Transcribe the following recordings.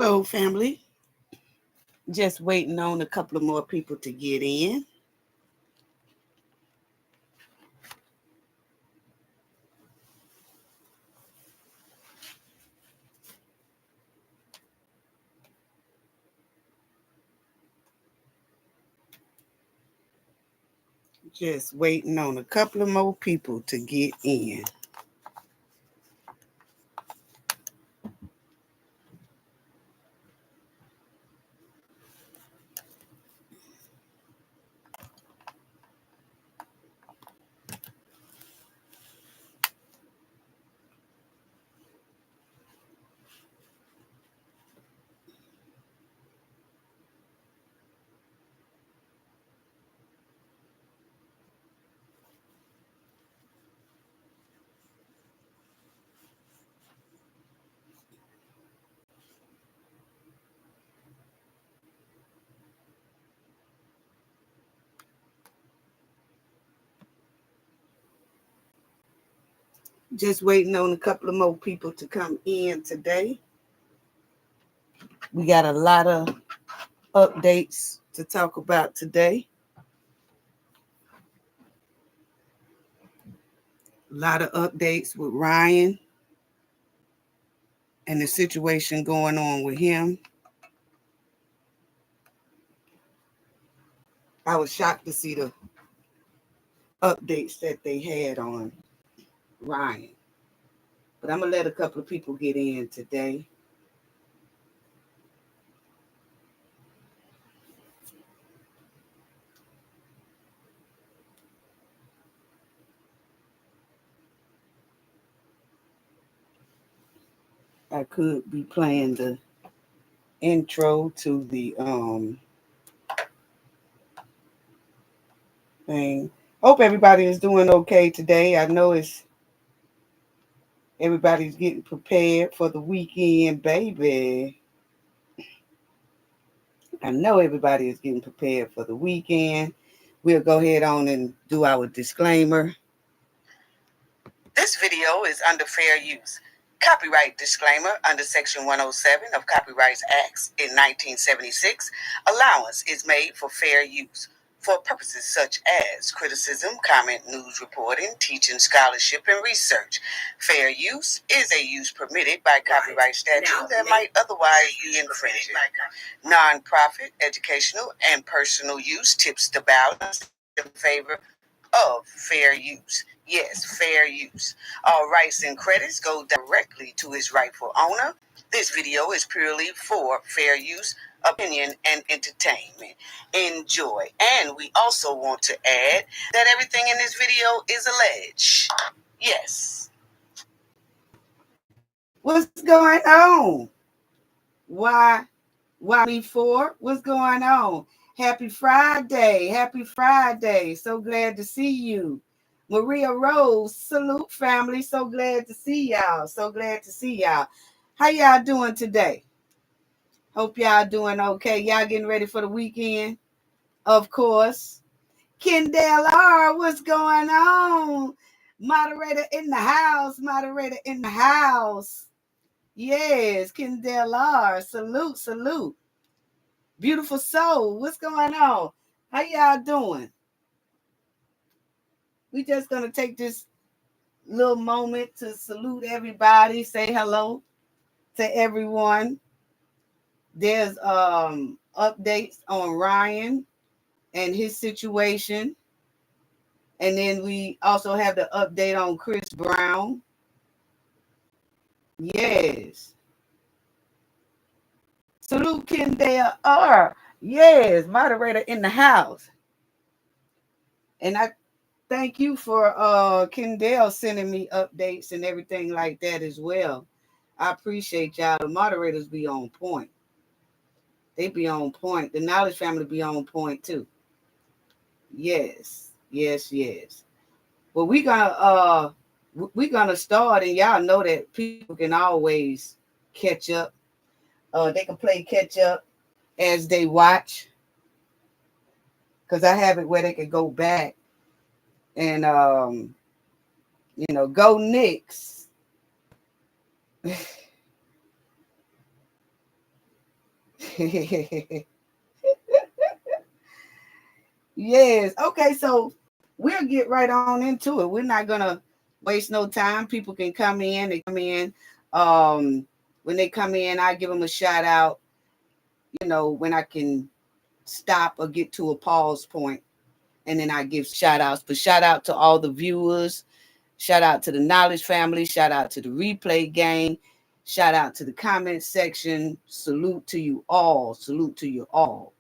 Hello, family. Just waiting on a couple of more people to get in. Just waiting on a couple of more people to get in. Just waiting on a couple of more people to come in today. We got a lot of updates to talk about today. A lot of updates with Ryan and the situation going on with him. I was shocked to see the updates that they had on Ryan. But I'm going to let a couple of people get in today. I could be playing the intro to the thing. Hope everybody is doing okay today. I know everybody's getting prepared for the weekend, baby. I know everybody is getting prepared for the weekend. We'll go ahead on and do our disclaimer. This video is under fair use. Copyright disclaimer under Section 107 of Copyrights Acts in 1976. Allowance is made for fair use for purposes such as criticism, comment, news reporting, teaching, scholarship, and research. Fair use is a use permitted by copyright statute that might otherwise be infringing. Non-profit, educational, and personal use tips the balance in favor of fair use. Yes, fair use. All rights and credits go directly to its rightful owner. This video is purely for fair use, opinion, and entertainment. Enjoy. And we also want to add that everything in this video is alleged. Yes. What's going on? Why me for? What's going on? Happy Friday. Happy Friday. So glad to see you. Maria Rose, salute family. So glad to see y'all. So glad to see y'all. How y'all doing today? Hope y'all doing okay. Y'all getting ready for the weekend? Of course. Kendall R, what's going on? Moderator in the house. Moderator in the house. Yes, Kendall R. Salute, salute. Beautiful soul. What's going on? How y'all doing? We just going to take this little moment to salute everybody, say hello to everyone. There's updates on Ryan and his situation. And then we also have the update on Chris Brown. Yes. Salute Kendall R. Yes, moderator in the house. And I thank you for Kendall sending me updates and everything like that as well. I appreciate y'all. The moderators be on point. They be on point. The Knowledge family be on point too. Yes, yes, yes. Well, we're gonna start, and y'all know that people can always catch up. They can play catch up as they watch. Because I have it where they can go back and go Knicks. Yes. Okay, so we'll get right on into it. We're not gonna waste no time. People can come in. They come in. When they come in, I give them a shout out. When I can stop or get to a pause point, and then I give shout outs. But shout out to all the viewers. Shout out to the Knowledge family. Shout out to the replay gang. Shout out to the comment section. Salute to you all. Salute to you all.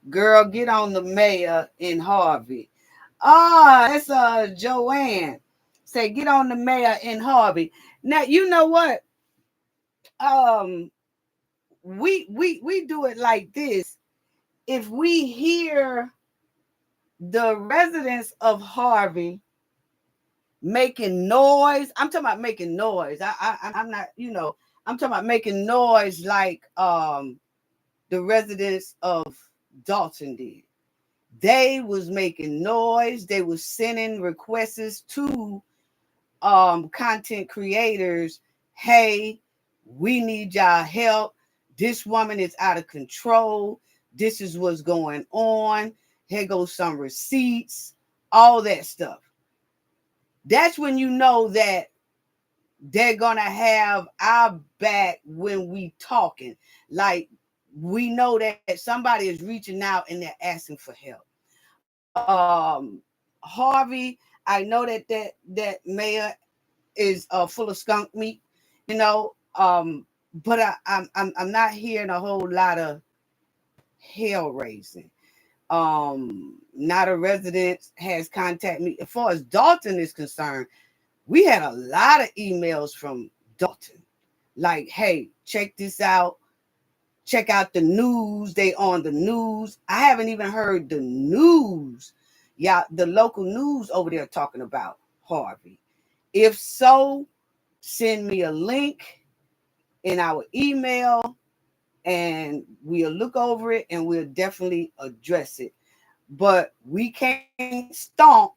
Girl, get on the mayor in Harvey. That's Joanne. Say, get on the mayor in Harvey. Now, you know what? Um, we do it like this. If we hear the residents of Harvey making noise, I'm talking about making noise. I'm not, I'm talking about making noise like the residents of Dalton did. They was making noise. They was sending requests to content creators. Hey, we need y'all help. This woman is out of control. This is what's going on. Here goes some receipts, all that stuff. That's when you know that they're gonna have our back when we talking. Like, we know that somebody is reaching out and they're asking for help. Harvey, I know that mayor is full of skunk meat, but I'm not hearing a whole lot of hell raising. Not a resident has contacted me. As far as Dalton is concerned, we had a lot of emails from Dalton. Like, hey, check this out. Check out the news. They on the news. I haven't even heard the news. Yeah, the local news over there talking about Harvey. If so, send me a link in our email and we'll look over it and we'll definitely address it. But we can't stomp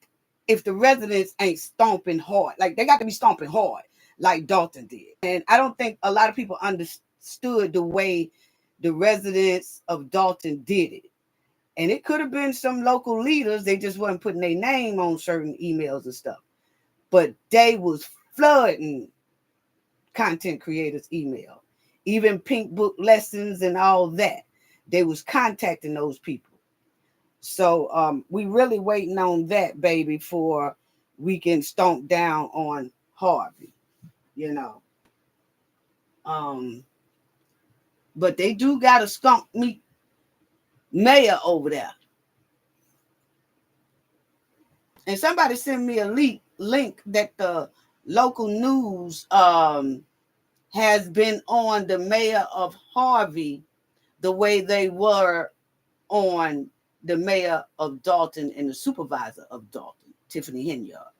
if the residents ain't stomping hard. Like, they got to be stomping hard like Dalton did. And I don't think a lot of people understood the way the residents of Dalton did it. And it could have been some local leaders. They just wasn't putting their name on certain emails and stuff. But they was flooding content creators' email. Even Pink Book lessons and all that. They was contacting those people. So we really waiting on that, baby, for we can stomp down on Harvey, But they do got a skunk meat mayor over there. And somebody sent me a link that the local news has been on the mayor of Harvey the way they were on the mayor of Dalton and the supervisor of Dalton, Tiffany Hinyard.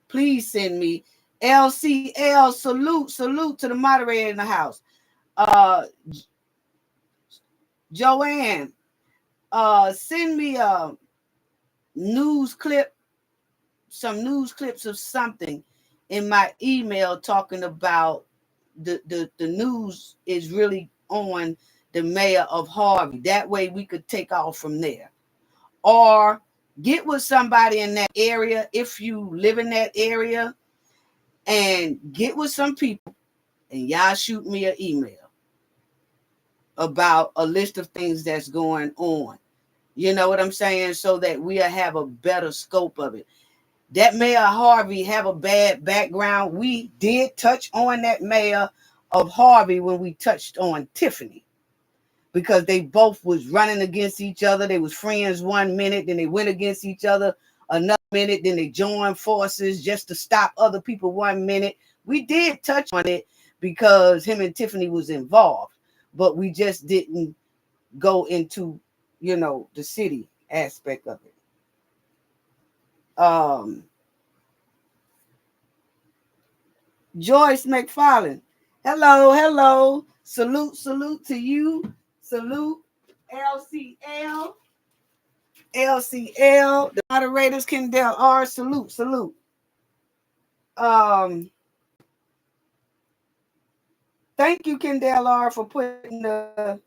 Please send me LCL salute to the moderator in the house. Joanne, send me a news clip, some news clips of something in my email talking about the news is really on the mayor of Harvey. That way we could take off from there. Or get with somebody in that area if you live in that area, and get with some people and y'all shoot me an email about a list of things that's going on. You know what I'm saying? So that we'll have a better scope of it. That Mayor Harvey have a bad background. We did touch on that Mayor of Harvey when we touched on Tiffany, because they both was running against each other. They was friends 1 minute, then they went against each other another minute, then they joined forces just to stop other people 1 minute. We did touch on it because him and Tiffany was involved, but we just didn't go into, the city aspect of it. Joyce McFarland. Hello. Salute to you. Salute LCL. The moderators, Kendall R. Salute. Thank you, Kendall R, for putting the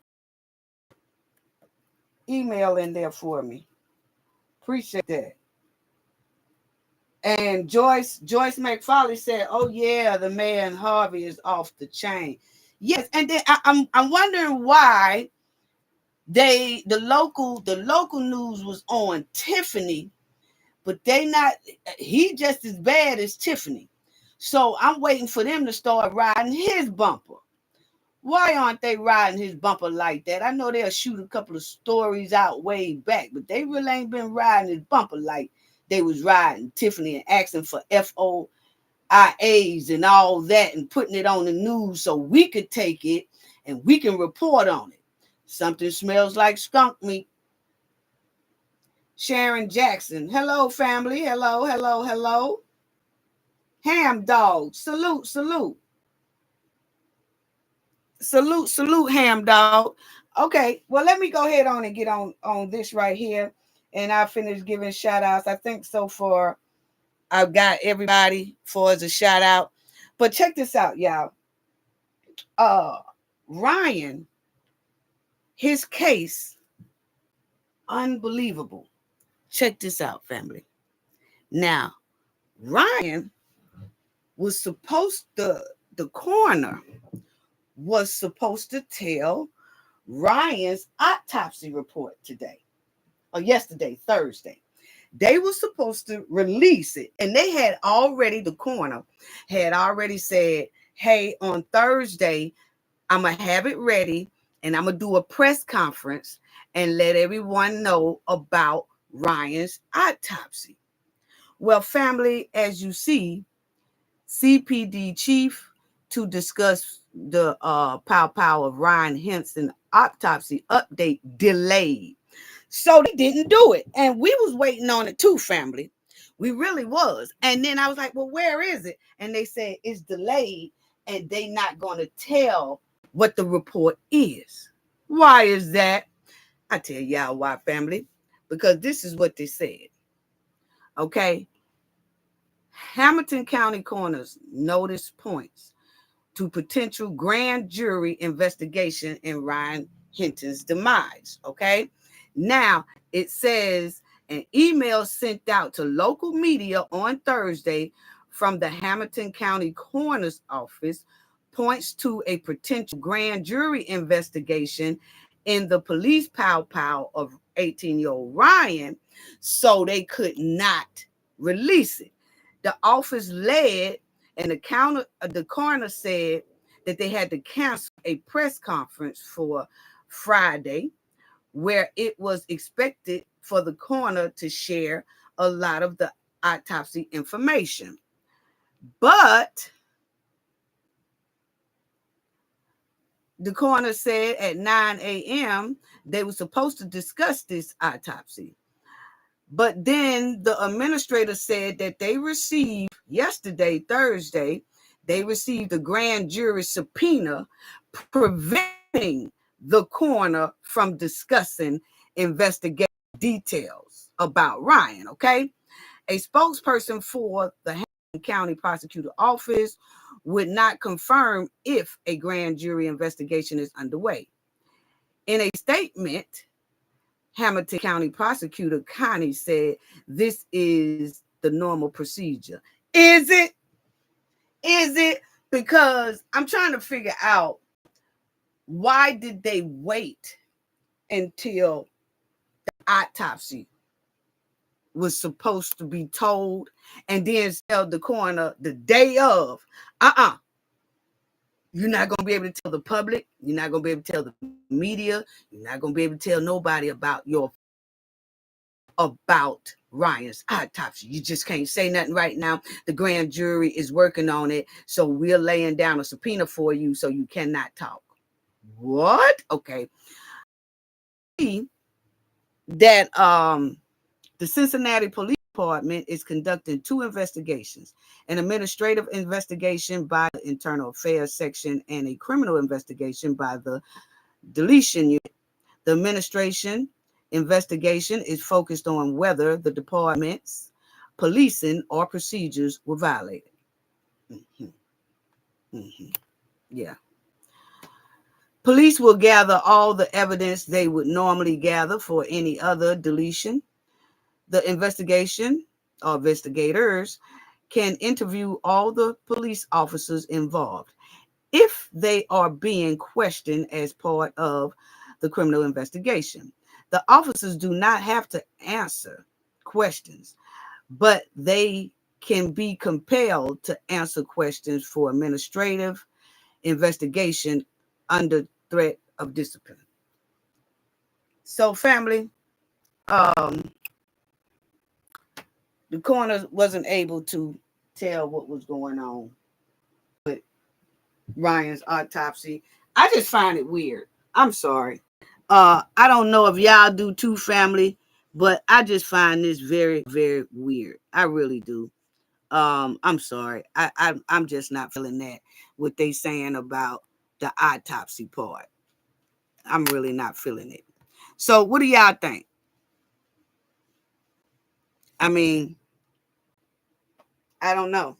email in there for me. Appreciate that. And Joyce McFarley said, "Oh yeah, the man Harvey is off the chain." Yes, and then I'm wondering why the local news was on Tiffany, but they not. He just as bad as Tiffany, so I'm waiting for them to start riding his bumper. Why aren't they riding his bumper like that? I know they'll shoot a couple of stories out way back, but they really ain't been riding his bumper like they was riding Tiffany and asking for FOIAs and all that and putting it on the news so we could take it and we can report on it. Something smells like skunk meat. Sharon Jackson. Hello, family. Hello, hello, hello. Ham dog. Salute, salute. Salute, ham dog. Okay, well, let me go ahead on and get on this right here. And I'll finish giving shout outs. I think so far I've got everybody for as a shout out. But check this out, y'all. Ryan, his case, unbelievable. Check this out, family. Now, Ryan was supposed to, the coroner was supposed to tell Ryan's autopsy report today, or yesterday, Thursday. They were supposed to release it, and they had already, the coroner had already said, hey, on Thursday, I'm going to have it ready, and I'm going to do a press conference and let everyone know about Ryan's autopsy. Well, family, as you see, CPD chief to discuss the pow of Ryan Hinton autopsy update delayed. So they didn't do it. And we was waiting on it too, family. We really was. And then I was like, well, where is it? And they said it's delayed and they not going to tell what the report is. Why is that? I tell y'all why, family. Because this is what they said. Okay. Hamilton County coroner's notice points to potential grand jury investigation in Ryan Hinton's demise. Okay. Now it says an email sent out to local media on Thursday from the Hamilton County coroner's office points to a potential grand jury investigation in the police pow of 18-year-old Ryan, so they could not release it. The office led, and the coroner said that they had to cancel a press conference for Friday, where it was expected for the coroner to share a lot of the autopsy information. But the coroner said at 9 a.m. they were supposed to discuss this autopsy. But then the administrator said that they received yesterday, Thursday, they received a grand jury subpoena preventing the coroner from discussing investigative details about Ryan, okay? A spokesperson for the Hamilton County Prosecutor Office would not confirm if a grand jury investigation is underway. In a statement, Hamilton County Prosecutor Connie said, this is the normal procedure. Is it? Is it? Because I'm trying to figure out, why did they wait until the autopsy was supposed to be told and then tell the coroner the day of? You're not going to be able to tell the public. You're not going to be able to tell the media. You're not going to be able to tell nobody about Ryan's autopsy. You just can't say nothing right now. The grand jury is working on it, so we're laying down a subpoena for you, so you cannot talk. What? Okay. That the Cincinnati Police Department is conducting 2 investigations: an administrative investigation by the Internal Affairs Section and a criminal investigation by the Deletion Unit. The administration investigation is focused on whether the department's policing or procedures were violated. Yeah. Police will gather all the evidence they would normally gather for any other deletion. The investigation or investigators can interview all the police officers involved if they are being questioned as part of the criminal investigation. The officers do not have to answer questions, but they can be compelled to answer questions for administrative investigation under threat of discipline. So, family, the coroner wasn't able to tell what was going on with Ryan's autopsy. I just find it weird. I'm sorry. I don't know if y'all do too, family, but I just find this very, very weird. I really do. I'm sorry. I'm just not feeling that what they saying about the autopsy part. I'm really not feeling it. So what do y'all think? I mean, I don't know.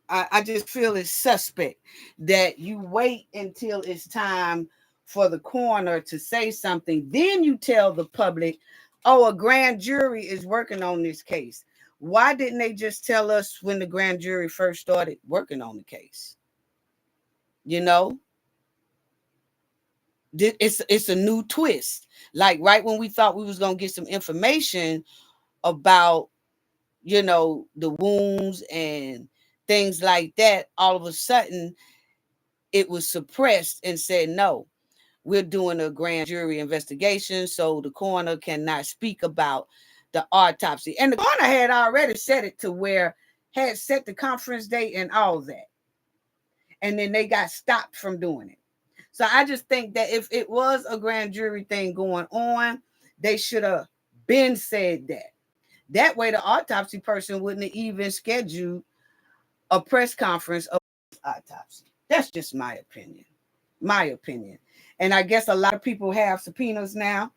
I just feel it's suspect that you wait until it's time for the coroner to say something. Then you tell the public, oh, a grand jury is working on this case. Why didn't they just tell us when the grand jury first started working on the case? You know, it's a new twist. Like right when we thought we was going to get some information about, you know, the wounds and things like that, all of a sudden it was suppressed and said, no, we're doing a grand jury investigation, so the coroner cannot speak about the autopsy. And the coroner had already set it to where had set the conference date and all that. And then they got stopped from doing it. So I just think that if it was a grand jury thing going on, they should have been said that. That way the autopsy person wouldn't have even scheduled a press conference of autopsy. That's just my opinion. My opinion. And I guess a lot of people have subpoenas now.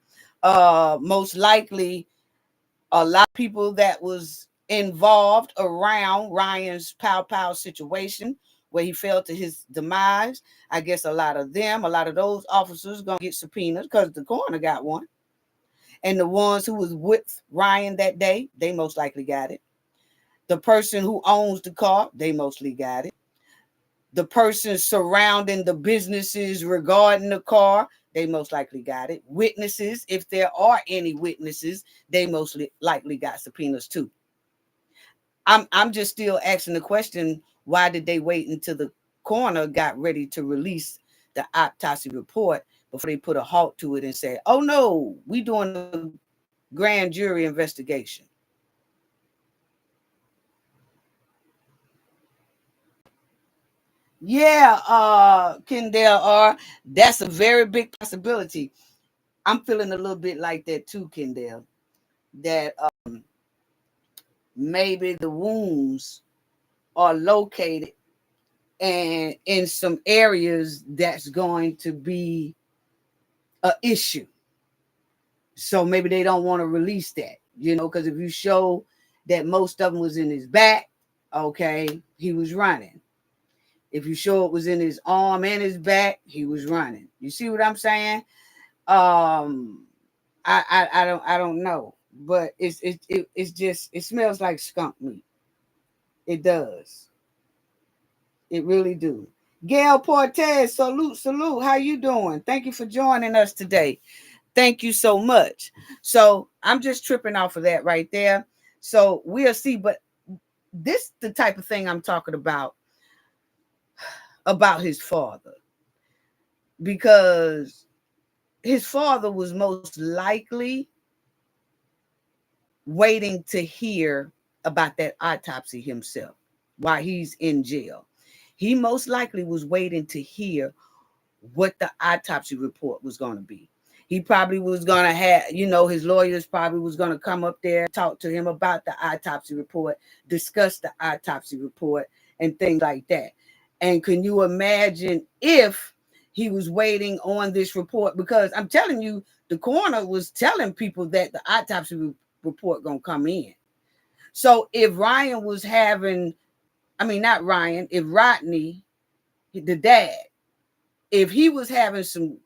Most likely a lot of people that was involved around Ryan's pow situation where he fell to his demise. I guess a lot of those officers gonna get subpoenas because the coroner got one. And the ones who was with Ryan that day, they most likely got it. The person who owns the car, they mostly got it. The person surrounding the businesses regarding the car, they most likely got it. Witnesses, if there are any witnesses, they mostly likely got subpoenas too. I'm just still asking the question, why did they wait until the coroner got ready to release the autopsy report before they put a halt to it and said, oh no, we doing a grand jury investigation? Yeah, Kendall, that's a very big possibility. I'm feeling a little bit like that too, Kendall, that maybe the wounds are located and in some areas that's going to be an issue. So maybe they don't want to release that, you know, because if you show that most of them was in his back, okay, he was running. If you show it was in his arm and his back, he was running. You see what I'm saying? I don't know, but it's just, it smells like skunk meat. It does. It really do. Gail Portez, salute. How you doing? Thank you for joining us today. Thank you so much. So I'm just tripping off of that right there. So we'll see. But this the type of thing I'm talking about his father. Because his father was most likely waiting to hear about that autopsy himself while he's in jail. He most likely was waiting to hear what the autopsy report was going to be. He probably was going to have, you know, his lawyers probably was going to come up there, talk to him about the autopsy report, discuss the autopsy report and things like that. And can you imagine if he was waiting on this report? Because I'm telling you, the coroner was telling people that the autopsy report going to come in. So if Ryan was having, I mean, not Ryan, if Rodney, the dad, if he was having some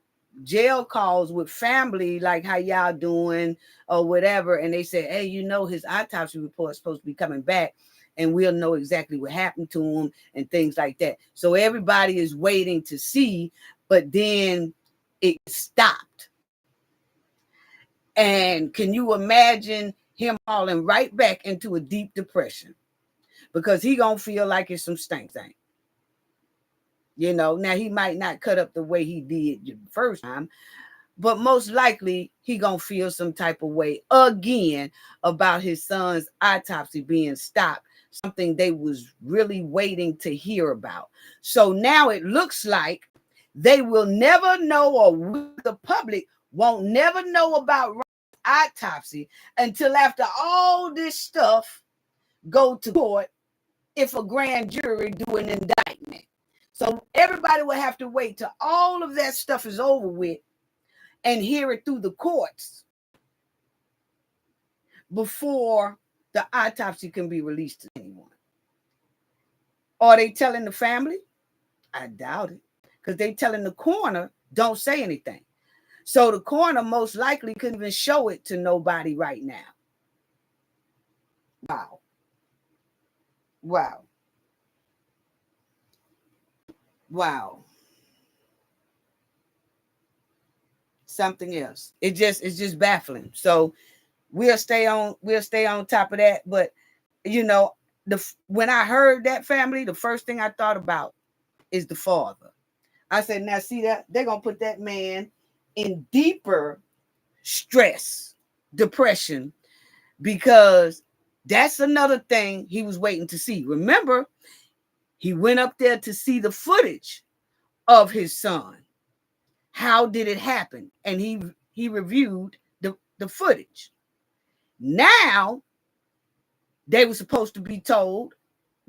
jail calls with family, like how y'all doing or whatever, and they said, hey, his autopsy report is supposed to be coming back and we'll know exactly what happened to him and things like that. So everybody is waiting to see, but then it stopped. And can you imagine him falling right back into a deep depression? Because he gonna feel like it's some stank thing. Now he might not cut up the way he did the first time, but most likely he gonna feel some type of way again about his son's autopsy being stopped, something they was really waiting to hear about. So now it looks like they will never know, or the public won't never know about autopsy until after all this stuff go to court, if a grand jury do an indictment. So everybody will have to wait till all of that stuff is over with and hear it through the courts before the autopsy can be released to anyone. Are they telling the family? I doubt it, because they telling the coroner, don't say anything. So the coroner most likely couldn't even show it to nobody right now. Wow. Wow. Wow. Something else. It's just baffling. So we'll stay on top of that. But when I heard that family, the first thing I thought about is the father. I said, now see that they're gonna put that man in deeper stress, depression, because that's another thing he was waiting to see. Remember, he went up there to see the footage of his son. How did it happen? And he reviewed the footage. Now they were supposed to be told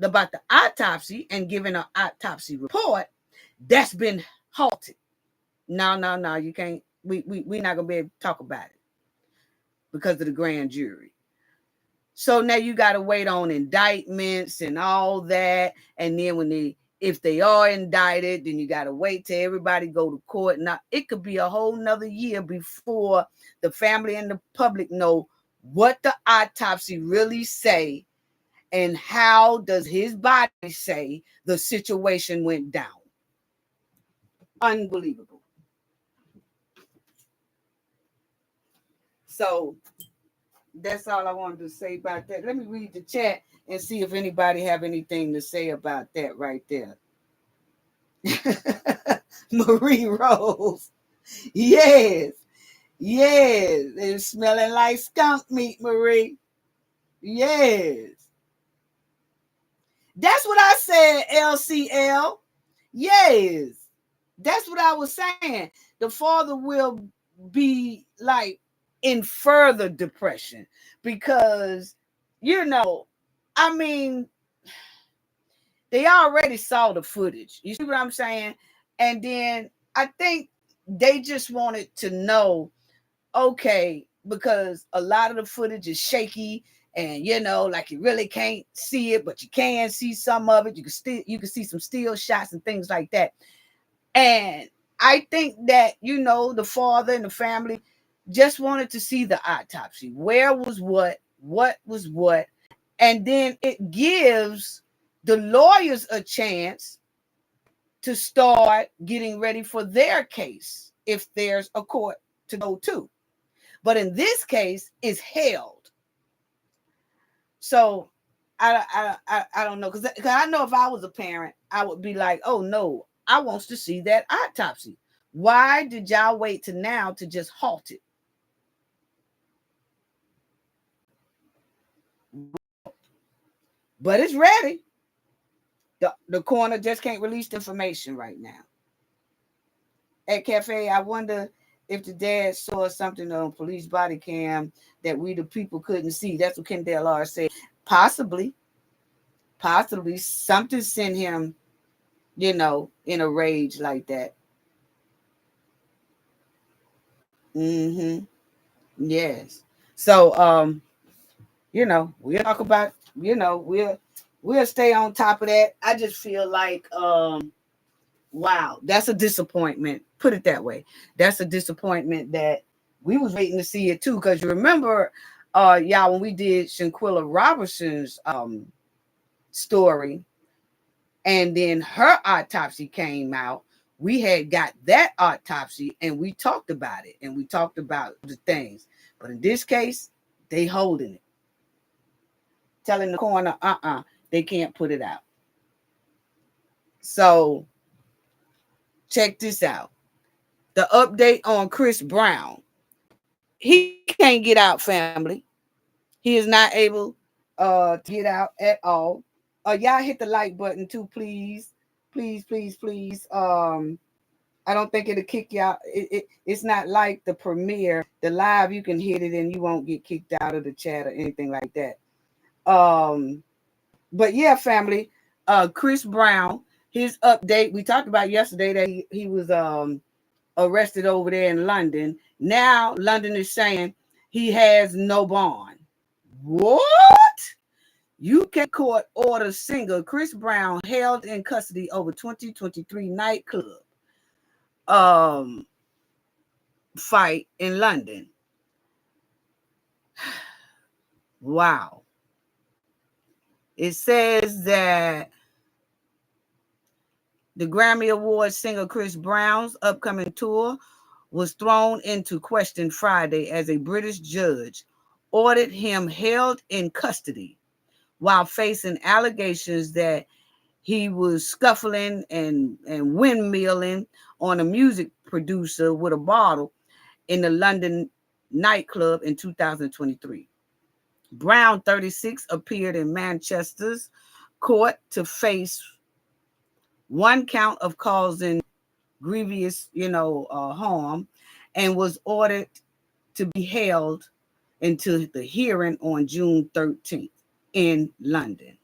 about the autopsy and given an autopsy report. That's been halted. No, you can't. We're not gonna be able to talk about it because of the grand jury. So now you got to wait on indictments and all that, and then if they are indicted, then you got to wait till everybody go to court. Now it could be a whole nother year before the family and the public know what the autopsy really say and how does his body say the situation went down. Unbelievable. So that's all I wanted to say about that. Let me read the chat and see if anybody have anything to say about that right there. Marie Rose. Yes. It's smelling like skunk meat, Marie. Yes. That's what I said, LCL. Yes. That's what I was saying. The father will be like in further depression because, I mean, they already saw the footage. You see what I'm saying? And then I think they just wanted to know, okay, because a lot of the footage is shaky and, like you really can't see it, but you can see some of it. You can see some still shots and things like that. And I think that, the father and the family just wanted to see the autopsy. Where was what was what. And then it gives the lawyers a chance to start getting ready for their case if there's a court to go to. But in this case, it's held. So I don't know, because I know if I was a parent, I would be like, oh no, I wants to see that autopsy. Why did y'all wait to now to just halt it? But it's ready. The coroner just can't release the information right now. At Cafe, I wonder if the dad saw something on police body cam that we the people couldn't see. That's what Kendall R said. Possibly something sent him, in a rage like that. Yes. So we'll talk about, we'll stay on top of that. I just feel like Wow, that's a disappointment. Put it that way. That's a disappointment that we was waiting to see it too. Because you remember, y'all, when we did Shanquilla Robertson's story, and then her autopsy came out, we had got that autopsy and we talked about it and we talked about the things. But in this case, they holding it, telling the coroner, they can't put it out. So check this out. The update on Chris Brown. He can't get out, family. He is not able to get out at all. Y'all hit the like button too, please. Please, please, please. I don't think it'll kick you out. It's not like the premiere, the live, you can hit it and you won't get kicked out of the chat or anything like that. But yeah, family, Chris Brown, his update, we talked about yesterday that he was arrested over there in London. Now London is saying he has no bond. What? UK court orders singer Chris Brown held in custody over 2023 nightclub fight in London. Wow. It says that the Grammy Award singer Chris Brown's upcoming tour was thrown into question Friday as a British judge ordered him held in custody while facing allegations that he was scuffling and windmilling on a music producer with a bottle in the London nightclub in 2023. Brown, 36, appeared in Manchester's court to face one count of causing grievous, harm, and was ordered to be held until the hearing on June 13th in London.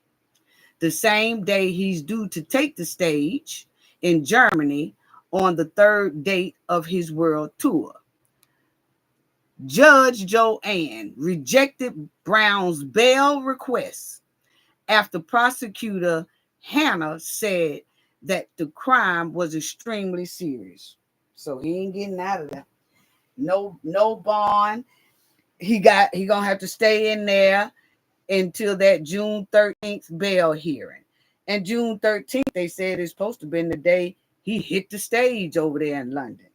The same day he's due to take the stage in Germany on the third date of his world tour. Judge Joanne rejected Brown's bail request after prosecutor Hannah said that the crime was extremely serious. So he ain't getting out of there. No bond. He gonna have to stay in there until that June 13th bail hearing. And June 13th, they said it's supposed to have been the day he hit the stage over there in London.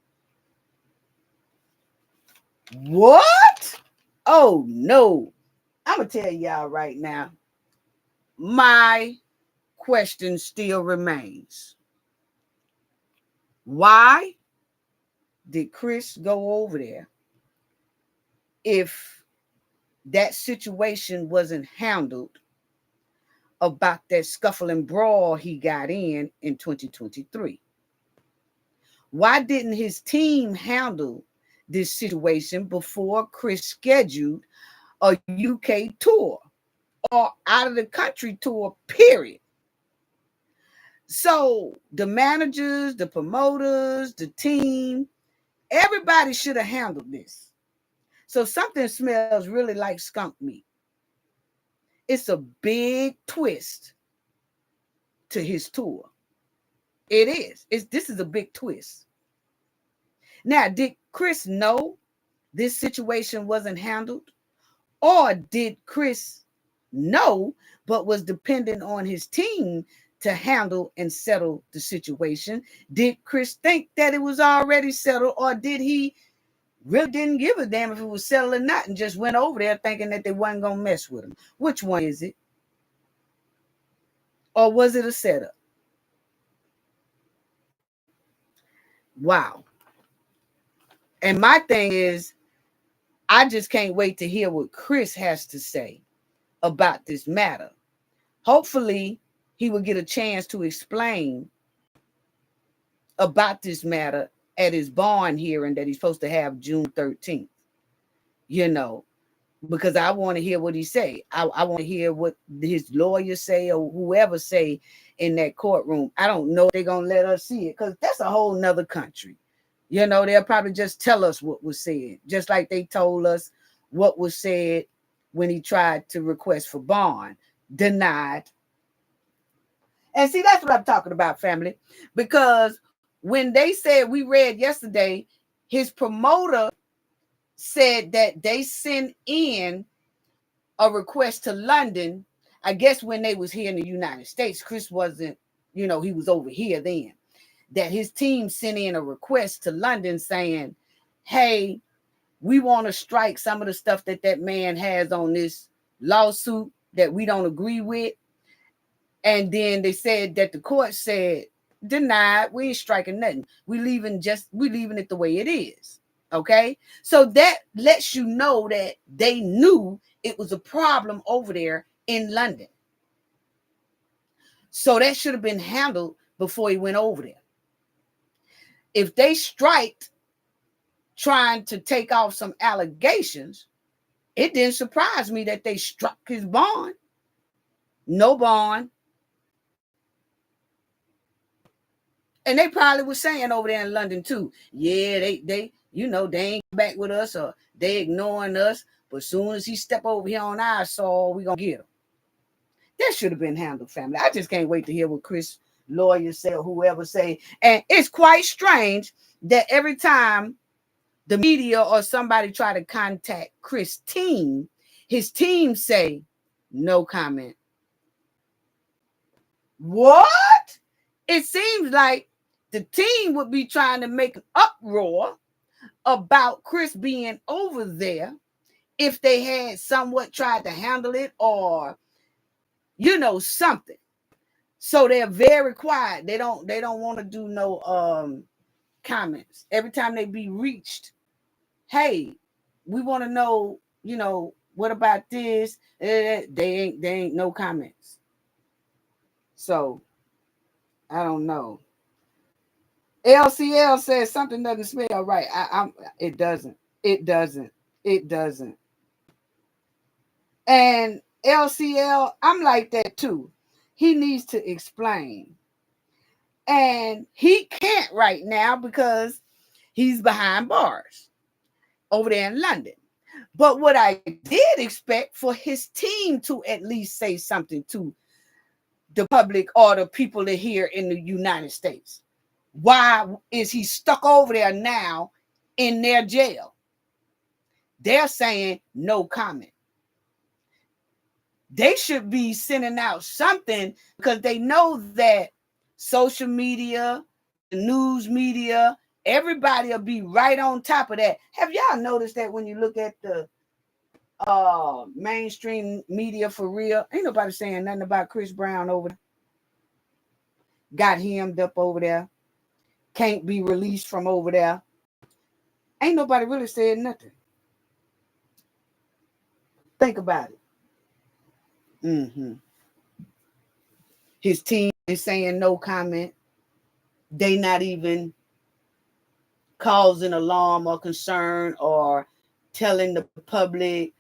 What? Oh, no. I'm going to tell y'all right now, my question still remains. Why did Chris go over there if that situation wasn't handled about that scuffle and brawl he got in 2023? Why didn't his team handle this situation before Chris scheduled a UK tour or out of the country tour, period? So the managers, the promoters, the team, everybody should have handled this. So something smells really like skunk meat. It's a big twist to his tour. It is. This is a big twist. Now, did Chris know this situation wasn't handled? Or did Chris know but was dependent on his team to handle and settle the situation? Did Chris think that it was already settled, or did he really didn't give a damn if it was settled or not and just went over there thinking that they wasn't going to mess with him? Which one is it? Or was it a setup? Wow. And my thing is, I just can't wait to hear what Chris has to say about this matter. Hopefully, he will get a chance to explain about this matter at his bond hearing that he's supposed to have June 13th. Because I want to hear what he say. I want to hear what his lawyers say or whoever say in that courtroom. I don't know if they're going to let us see it because that's a whole nother country. They'll probably just tell us what was said, just like they told us what was said when he tried to request for bond, denied. And see, that's what I'm talking about, family. Because when they said, we read yesterday, his promoter said that they sent in a request to London. I guess when they was here in the United States, Chris wasn't, he was over here then. That his team sent in a request to London saying, hey, we want to strike some of the stuff that man has on this lawsuit that we don't agree with. And then they said that the court said, denied, we ain't striking nothing. We leaving it the way it is. Okay. So that lets you know that they knew it was a problem over there in London. So that should have been handled before he went over there. If they striked trying to take off some allegations, it didn't surprise me that they struck his bond. No bond. And they probably were saying over there in London too, yeah, they ain't back with us, or they ignoring us. But as soon as he step over here on our soil, we gonna get him. That should have been handled, family. I just can't wait to hear what Chris lawyer say or whoever say. And it's quite strange that every time the media or somebody try to contact Chris' team, his team say, no comment. What? It seems like the team would be trying to make an uproar about Chris being over there if they had somewhat tried to handle it or, something. So they're very quiet. They don't want to do no comments. Every time they be reached, hey, we want to know, what about this? They ain't no comments. So I don't know. LCL says something doesn't smell right. It doesn't. And LCL, I'm like that too. He needs to explain. And he can't right now because he's behind bars over there in London. But what I did expect for his team to at least say something to the public or the people that here in the United States. Why is he stuck over there now in their jail? They're saying no comment. They should be sending out something because they know that social media, the news media, everybody will be right on top of that. Have y'all noticed that when you look at the mainstream media for real, ain't nobody saying nothing about Chris Brown over there. Got hemmed up over there. Can't be released from over there. Ain't nobody really said nothing. Think about it. His team is saying no comment. They not even causing alarm or concern or telling the public,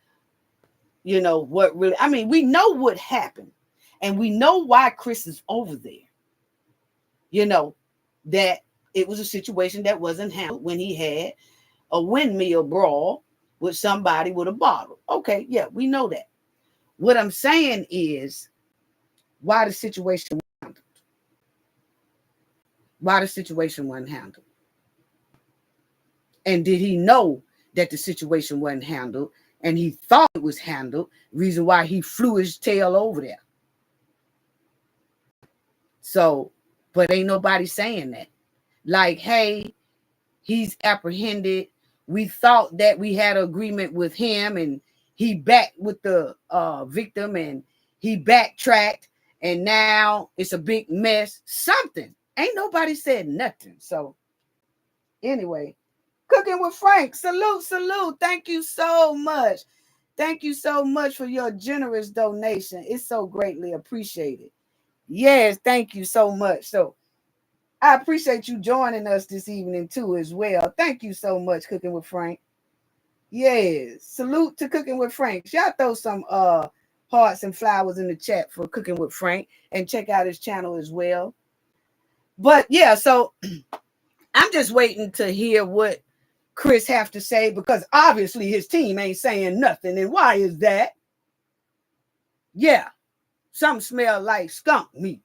what really. I mean, we know what happened. And we know why Chris is over there. That it was a situation that wasn't handled when he had a windmill brawl with somebody with a bottle. Okay, yeah, we know that. What I'm saying is why the situation wasn't handled. Why the situation wasn't handled. And did he know that the situation wasn't handled and he thought it was handled? Reason why he flew his tail over there. So, but ain't nobody saying that. Like, hey, he's apprehended. We thought that we had an agreement with him and he back with the victim and he backtracked and now it's a big mess. Something. Ain't nobody said nothing. So anyway, Cooking with Frank. Salute. Thank you so much. Thank you so much for your generous donation. It's so greatly appreciated. Yes, thank you so much. So I appreciate you joining us this evening too as well. Thank you so much, Cooking with Frank. Yes, salute to Cooking with Frank. Y'all throw some hearts and flowers in the chat for Cooking with Frank and check out his channel as well. But yeah, so I'm just waiting to hear what Chris have to say because obviously his team ain't saying nothing. And why is that? Yeah, something smell like skunk meat.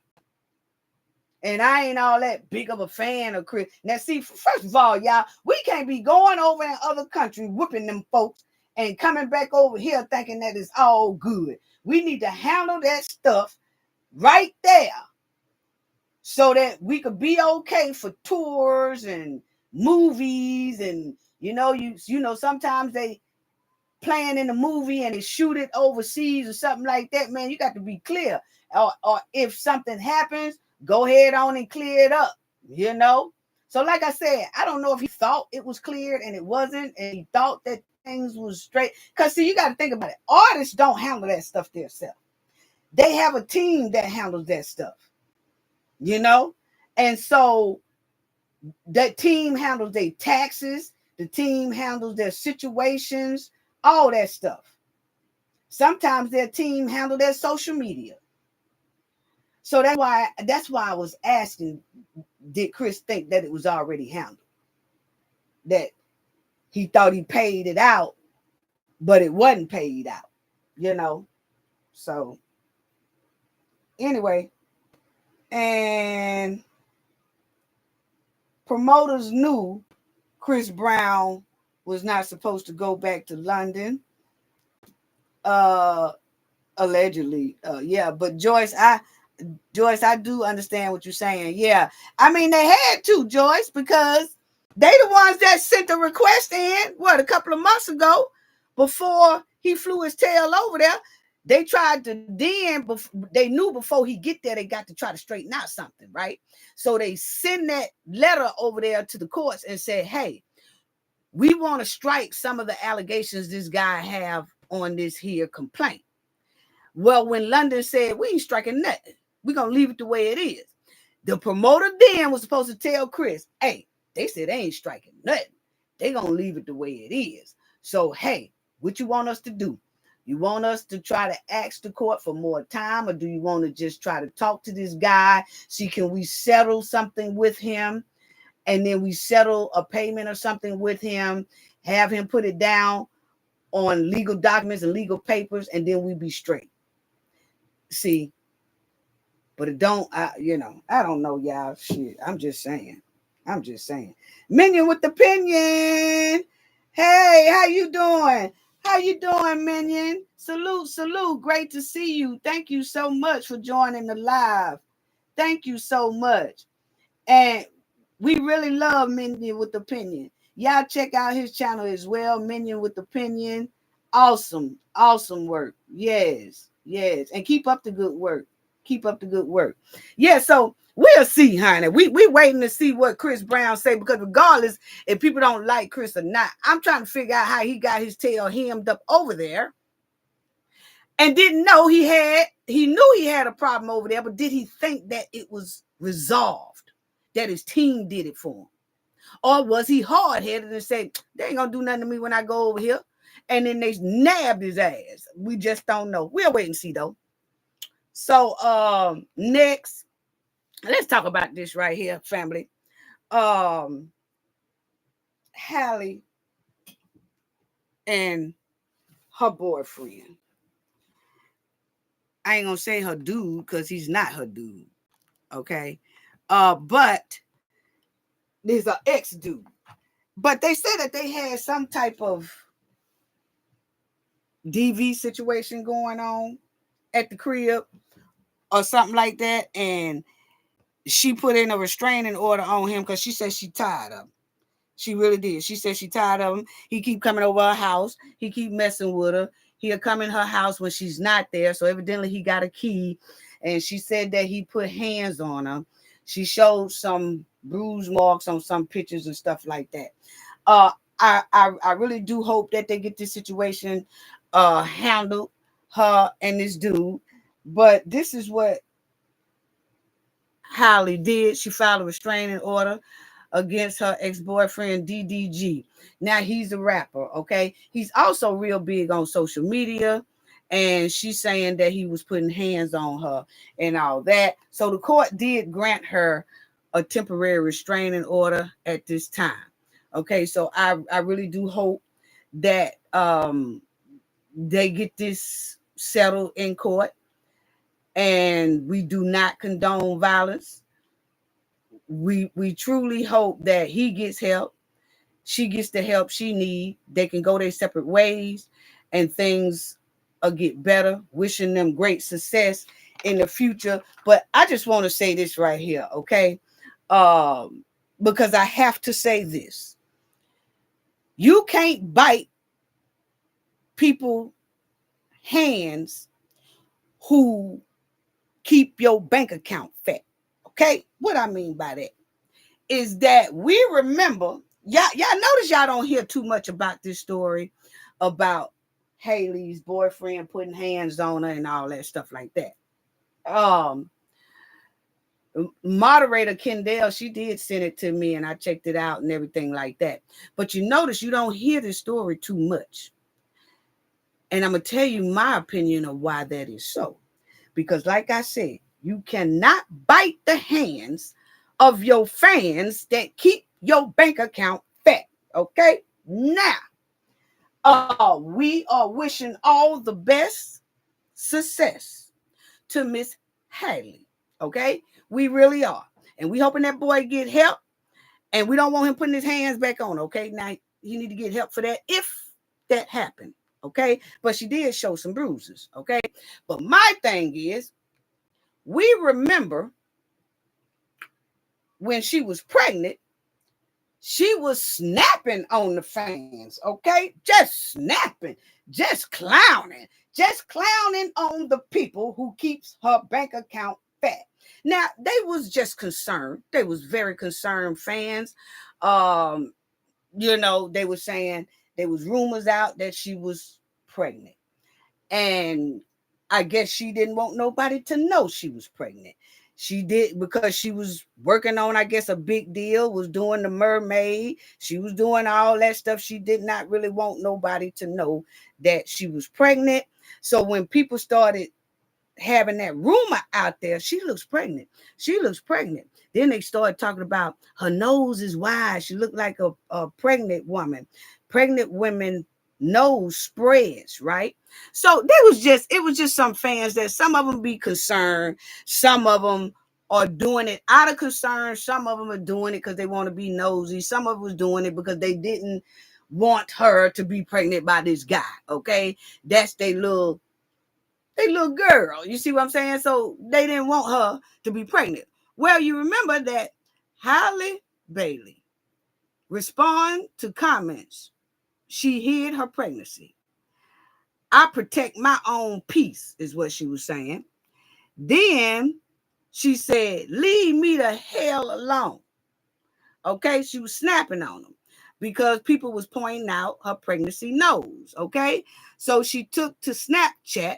And I ain't all that big of a fan of Chris. Now, see, first of all, y'all, we can't be going over in other countries, whooping them folks, and coming back over here thinking that it's all good. We need to handle that stuff right there so that we could be okay for tours and movies. And, you know, sometimes they playing in a movie and they shoot it overseas or something like that, man. You got to be clear. Or if something happens, go ahead on and clear it up, you know? So like I said, I don't know if he thought it was cleared and it wasn't, and he thought that things was straight. Because, see, you got to think about it. Artists don't handle that stuff themselves. They have a team that handles that stuff, you know? And so that team handles their taxes. The team handles their situations, all that stuff. Sometimes their team handle their social media. So that's why I was asking, did Chris think that it was already handled? That he thought he paid it out, but it wasn't paid out, you know? So anyway, and promoters knew Chris Brown was not supposed to go back to London. Allegedly. Yeah, but Joyce, I do understand what you're saying. Yeah. I mean, they had to, Joyce, because they the ones that sent the request in, a couple of months ago, before he flew his tail over there. They tried to they knew before he get there, they got to try to straighten out something, right? So they send that letter over there to the courts and say, hey, we want to strike some of the allegations this guy have on this here complaint. Well, when London said, we ain't striking nothing, we're going to leave it the way it is. The promoter then was supposed to tell Chris, hey, they said they ain't striking nothing. They going to leave it the way it is. So, hey, what you want us to do? You want us to try to ask the court for more time, or do you want to just try to talk to this guy? See, can we settle something with him? And then we settle a payment or something with him, have him put it down on legal documents and legal papers, and then we be straight. See, but it don't, I don't know, y'all. Shit, I'm just saying. Minion with the opinion. Hey, how you doing? Minion? Salute. Great to see you. Thank you so much for joining the live. Thank you so much. And we really love Minion with Opinion. Y'all check out his channel as well, Minion with Opinion. Awesome work. Yes. And keep up the good work. Yeah, so we'll see, honey. We waiting to see what Chris Brown say, because regardless if people don't like Chris or not, I'm trying to figure out how he got his tail hemmed up over there and didn't know he knew he had a problem over there, but did he think that it was resolved, that his team did it for him? Or was he hard-headed and said, they ain't gonna do nothing to me when I go over here? And then they nabbed his ass. We just don't know. We'll wait and see, though. So next, let's talk about this right here, family. Halle and her boyfriend. I ain't gonna say her dude, because he's not her dude. Okay. But there's an ex-dude. But they said that they had some type of DV situation going on at the crib or something like that, and she put in a restraining order on him because she said she tired of him. She really did. She said she tired of him. He keep coming over her house. He keep messing with her. He'll come in her house when she's not there. So evidently he got a key. And she said that he put hands on her. She showed some bruise marks on some pictures and stuff like that. I really do hope that they get this situation handled, her and this dude. But this is what Halle did. She filed a restraining order against her ex-boyfriend DDG. Now he's a rapper, okay? He's also real big on social media, and she's saying that he was putting hands on her and all that. So the court did grant her a temporary restraining order at this time. Okay, so I really do hope that they get this settled in court, and we do not condone violence we truly hope that he gets help, she gets the help she needs. They can go their separate ways, and things will get better. Wishing them great success in the future. But I just want to say this right here, okay? Because I have to say this. You can't bite people hands who keep your bank account fat. Okay? What I mean by that is that we remember, y'all notice y'all don't hear too much about this story about Haley's boyfriend putting hands on her and all that stuff like that. Moderator Kendall, she did send it to me and I checked it out and everything like that. But you notice you don't hear this story too much. And I'm going to tell you my opinion of why that is so. Because like I said, you cannot bite the hands of your fans that keep your bank account fat. Okay? Now, we are wishing all the best success to Miss Halle. Okay? We really are. And we hoping that boy get help. And we don't want him putting his hands back on. Okay? Now, he need to get help for that if that happened. Okay? But she did show some bruises. Okay? But my thing is, we remember when she was pregnant, she was snapping on the fans, okay? Just snapping, just clowning on the people who keeps her bank account fat. Now, they was just concerned. They was very concerned fans. They were saying there was rumors out that she was pregnant. And I guess she didn't want nobody to know she was pregnant. She did because she was working on, I guess, a big deal, was doing the mermaid. She was doing all that stuff. She did not really want nobody to know that she was pregnant. So when people started having that rumor out there, she looks pregnant. She looks pregnant. Then they started talking about her nose is wide. She looked like a pregnant woman. Pregnant women nose spreads, right? So it was just some fans that some of them be concerned, some of them are doing it out of concern, some of them are doing it because they want to be nosy, some of them was doing it because they didn't want her to be pregnant by this guy. Okay, that's their little girl. You see what I'm saying? So they didn't want her to be pregnant. Well, you remember that Halle Bailey respond to comments. She hid her pregnancy. I protect my own peace, is what she was saying. Then she said, leave me the hell alone. Okay, she was snapping on them because people was pointing out her pregnancy nose. Okay, so she took to Snapchat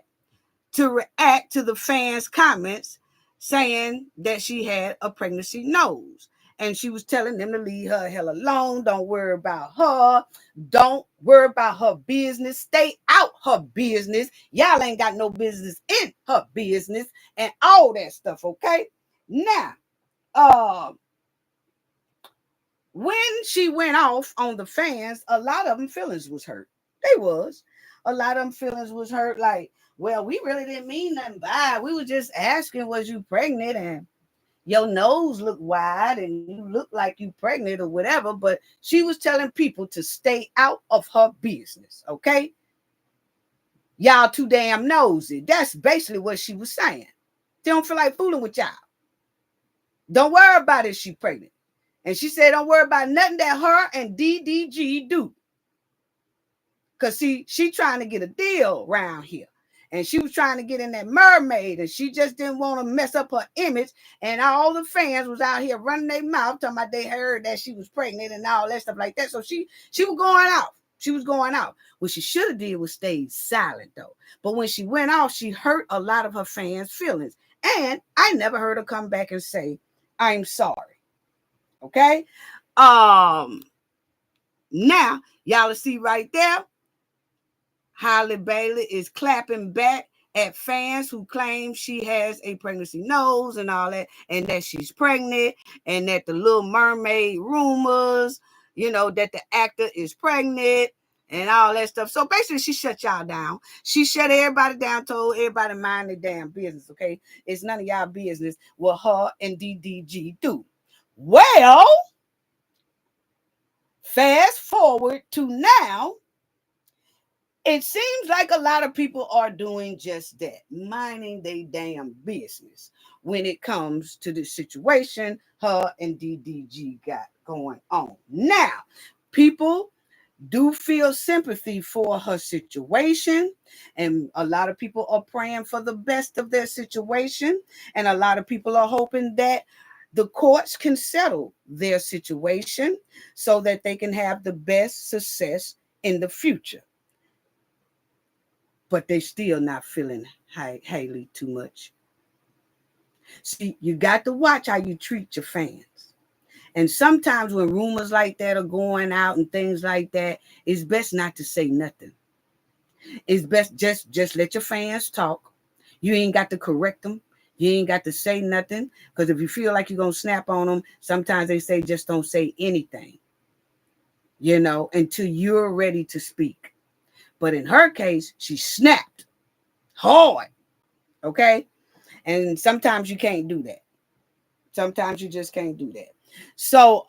to react to the fans' comments saying that she had a pregnancy nose. And she was telling them to leave her hell alone. Don't worry about her. Don't worry about her business. Stay out her business. Y'all ain't got no business in her business and all that stuff, okay? Now, when she went off on the fans, a lot of them feelings was hurt. They was. A lot of them feelings was hurt like, well, we really didn't mean nothing by it. We were just asking, was you pregnant? And your nose looked wide and you look like you pregnant or whatever. But she was telling people to stay out of her business, okay? Y'all too damn nosy. That's basically what she was saying. They don't feel like fooling with y'all. Don't worry about it, she pregnant. And she said, don't worry about nothing that her and DDG do. Because she trying to get a deal around here. And she was trying to get in that mermaid. And she just didn't want to mess up her image. And all the fans was out here running their mouth, talking about they heard that she was pregnant and all that stuff like that. So she was going out. She was going out. What she should have did was stayed silent, though. But when she went off, she hurt a lot of her fans' feelings. And I never heard her come back and say, I'm sorry. Okay? Now, y'all will see right there, Halle Bailey is clapping back at fans who claim she has a pregnancy nose and all that, and that she's pregnant, and that the Little Mermaid rumors, that the actor is pregnant and all that stuff. So basically, she shut y'all down. She shut everybody down, told everybody mind their damn business, okay? It's none of y'all business what her and DDG do. Well, fast forward to now, it seems like a lot of people are doing just that, minding their damn business when it comes to the situation her and DDG got going on. Now, people do feel sympathy for her situation, and a lot of people are praying for the best of their situation, and a lot of people are hoping that the courts can settle their situation so that they can have the best success in the future. But they still not feeling Halle too much. See, you got to watch how you treat your fans. And sometimes when rumors like that are going out and things like that, it's best not to say nothing. It's best just let your fans talk. You ain't got to correct them. You ain't got to say nothing. Because if you feel like you're going to snap on them, sometimes they say just don't say anything, until you're ready to speak. But in her case, she snapped hard. Okay? And sometimes you can't do that. Sometimes you just can't do that. So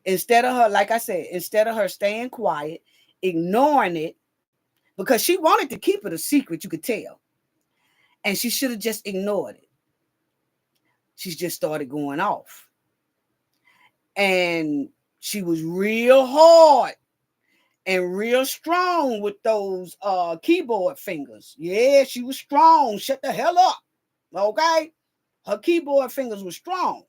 instead of her, like I said, instead of her staying quiet, ignoring it, because she wanted to keep it a secret, you could tell. And she should have just ignored it. She just started going off. And she was real hard and real strong with those keyboard fingers. Yeah, she was strong. Shut the hell up. Okay? Her keyboard fingers were strong.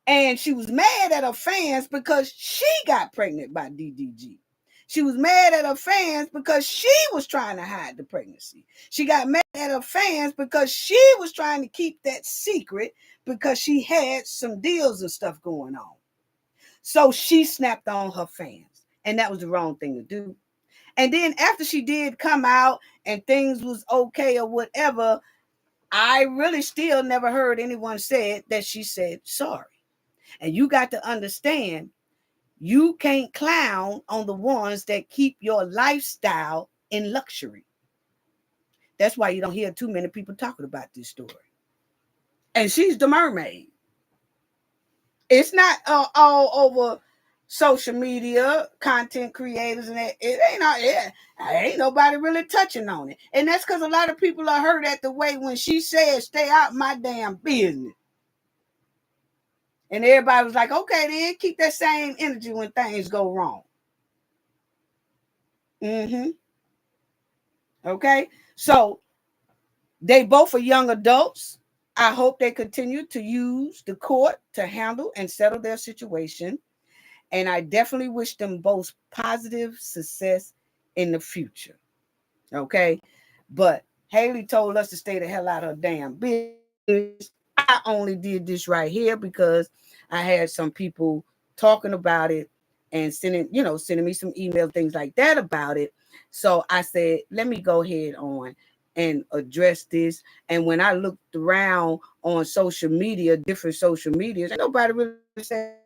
And she was mad at her fans because she got pregnant by DDG. She was mad at her fans because she was trying to hide the pregnancy. She got mad at her fans because she was trying to keep that secret because she had some deals and stuff going on. So she snapped on her fans. And that was the wrong thing to do. And then after she did come out and things was okay or whatever, I really still never heard anyone say that she said sorry. And you got to understand, you can't clown on the ones that keep your lifestyle in luxury. That's why you don't hear too many people talking about this story. And she's the mermaid. It's not all over social media, content creators, and that. Ain't nobody really touching on it. And that's because a lot of people are hurt at the way when she said, "Stay out my damn business." And everybody was like, okay, then keep that same energy when things go wrong. Okay. So they both are young adults. I hope they continue to use the court to handle and settle their situation. And I definitely wish them both positive success in the future. Okay. But Halle told us to stay the hell out of her damn business. I only did this right here because I had some people talking about it and sending me some emails, things like that about it. So I said, let me go ahead on and address this. And when I looked around on social media, different social medias, ain't nobody really said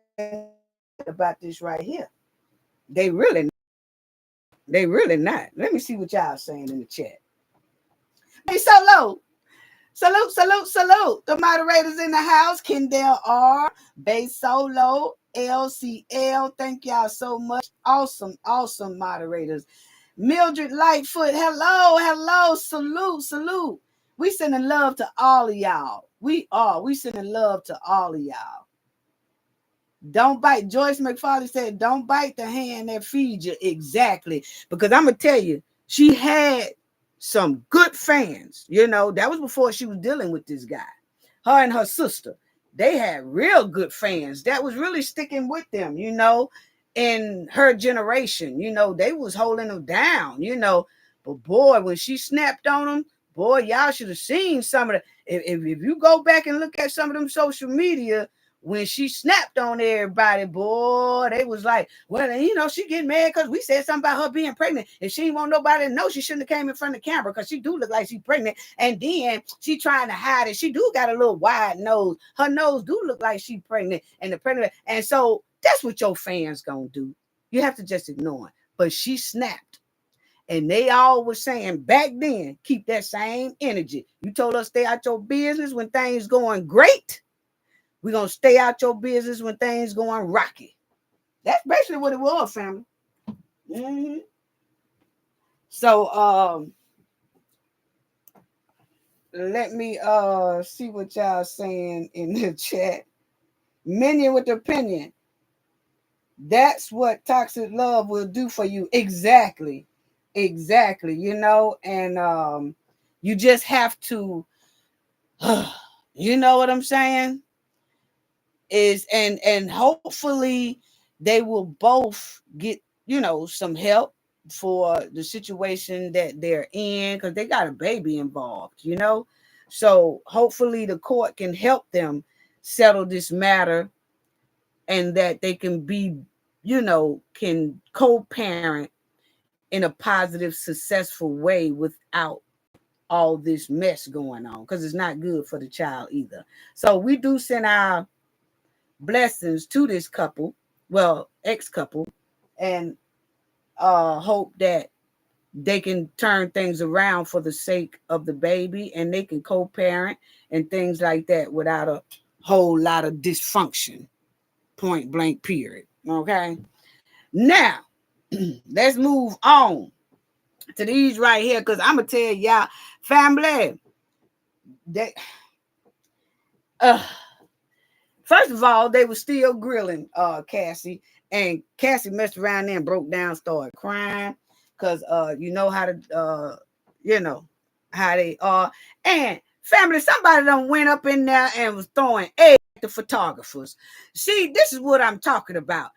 about this right here. They really not. Let me see what y'all saying in the chat. Hey, Solo. Salute, salute, salute. The moderators in the house, Kendall R, Bay Solo, LCL. Thank y'all so much. Awesome, awesome moderators. Mildred Lightfoot, hello, salute, salute. We sending love to all of y'all. We sending love to all of y'all. Don't bite. Joyce McFarlane said, don't bite the hand that feeds you. Exactly. Because I'm going to tell you, she had some good fans. That was before she was dealing with this guy. Her and her sister, they had real good fans that was really sticking with them, in her generation. They was holding them down, But boy, when she snapped on them, boy, y'all should have seen some of the, if you go back and look at some of them social media, when she snapped on everybody, boy, they was like, well, she getting mad because we said something about her being pregnant. If she didn't want nobody to know, she shouldn't have came in front of the camera because she do look like she's pregnant. And then she trying to hide it. She do got a little wide nose. Her nose do look like she's pregnant. And so that's what your fans gonna do. You have to just ignore it. But she snapped. And they all were saying back then, keep that same energy. You told us stay out your business when things going great. We're going to stay out your business when things going rocky. That's basically what it was, family. Mm-hmm. So, let me see what y'all saying in the chat. Minion with opinion. That's what toxic love will do for you. Exactly. You know, and you just have to, you know what I'm saying? And hopefully they will both get, you know, some help for the situation that they're in, because they got a baby involved, you know. So hopefully the court can help them settle this matter, and that they can be, you know, can co-parent in a positive, successful way without all this mess going on, because it's not good for the child either. So we do send our blessings to this couple, well, ex-couple, and hope that they can turn things around for the sake of the baby, and they can co-parent and things like that without a whole lot of dysfunction. Point blank, period. Okay. Now, let's move on to these right here, because I'm going to tell y'all, family, that first of all, they were still grilling Cassie, and Cassie messed around there and broke down, started crying, because you know how to you know how they are. And family, somebody done went up in there and was throwing eggs at the photographers. See, this is what I'm talking about.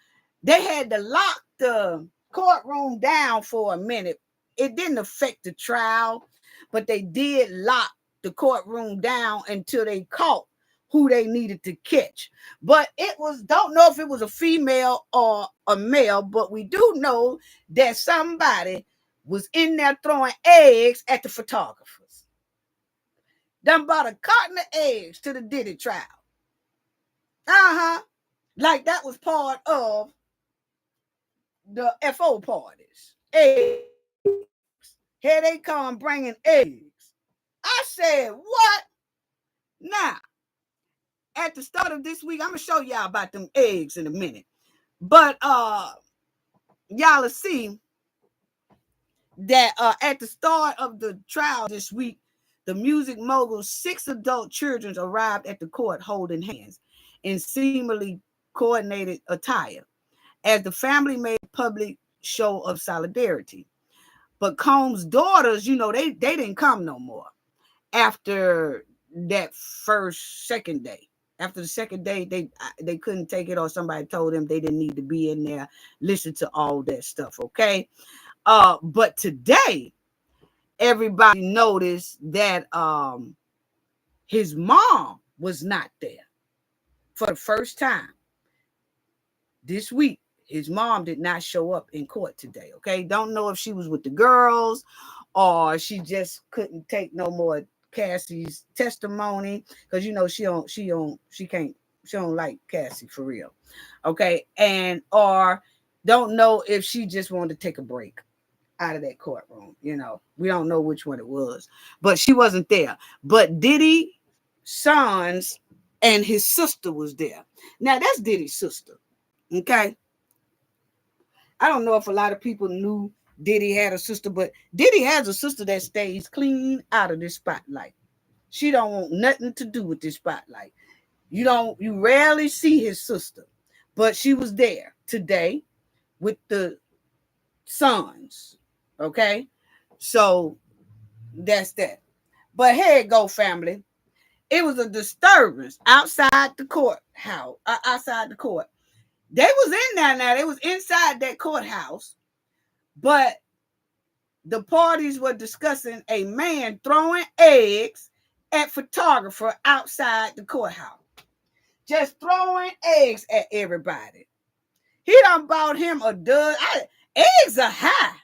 They had to lock the courtroom down for a minute. It didn't affect the trial, but they did lock the courtroom down until they caught who they needed to catch. But it was, don't know if it was a female or a male, but we do know that somebody was in there throwing eggs at the photographers. Done bought a carton of eggs to the Diddy trial. Like that was part of the FO parties. Eggs. Here they come bringing eggs. I said, what? Now, at the start of this week, I'm going to show y'all about them eggs in a minute. But y'all will see that at the start of the trial this week, the music mogul's 6 adult children arrived at the court holding hands in seemingly coordinated attire as the family made a public show of solidarity. But Combs' daughters, you know, they didn't come no more after that second day. After the second day, they couldn't take it, or somebody told them they didn't need to be in there, listen to all that stuff, okay? But today, everybody noticed that his mom was not there for the first time this week. His mom did not show up in court today, okay? Don't know if she was with the girls or she just couldn't take no more Cassie's testimony, because you know she don't like Cassie for real, okay? And or don't know if she just wanted to take a break out of that courtroom. You know, we don't know which one it was, but she wasn't there. But Diddy's sons and his sister was there. Now that's Diddy's sister, okay? I don't know if a lot of people knew Diddy had a sister, but Diddy has a sister that stays clean out of this spotlight. She don't want nothing to do with this spotlight. You rarely see his sister, but she was there today with the sons. Okay, so that's that. But here it go, family. It was a disturbance outside the courthouse. Outside the court, they was in there now. They was inside that courthouse, but the parties were discussing a man throwing eggs at photographer outside the courthouse. Just throwing eggs at everybody. He done bought him a dozen. Eggs are high.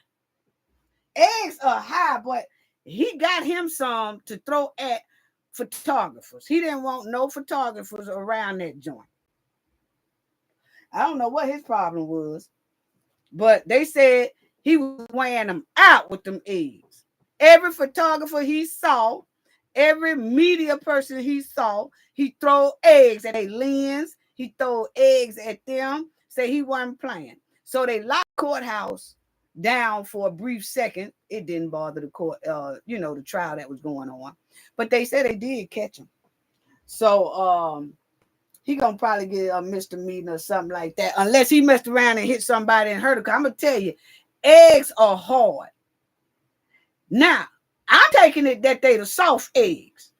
Eggs are high, but he got him some to throw at photographers. He didn't want no photographers around that joint. I don't know what his problem was, but they said he was weighing them out with them eggs. Every photographer he saw, Every media person he saw, he throw eggs at their lens. He throw eggs at them. Say he wasn't playing. So they locked the courthouse down for a brief second. It didn't bother the court, the trial that was going on. But they said they did catch him. So he gonna probably get a misdemeanor or something like that, unless he messed around and hit somebody and hurt him. I'm gonna tell you, eggs are hard. Now, I'm taking it that they the soft eggs.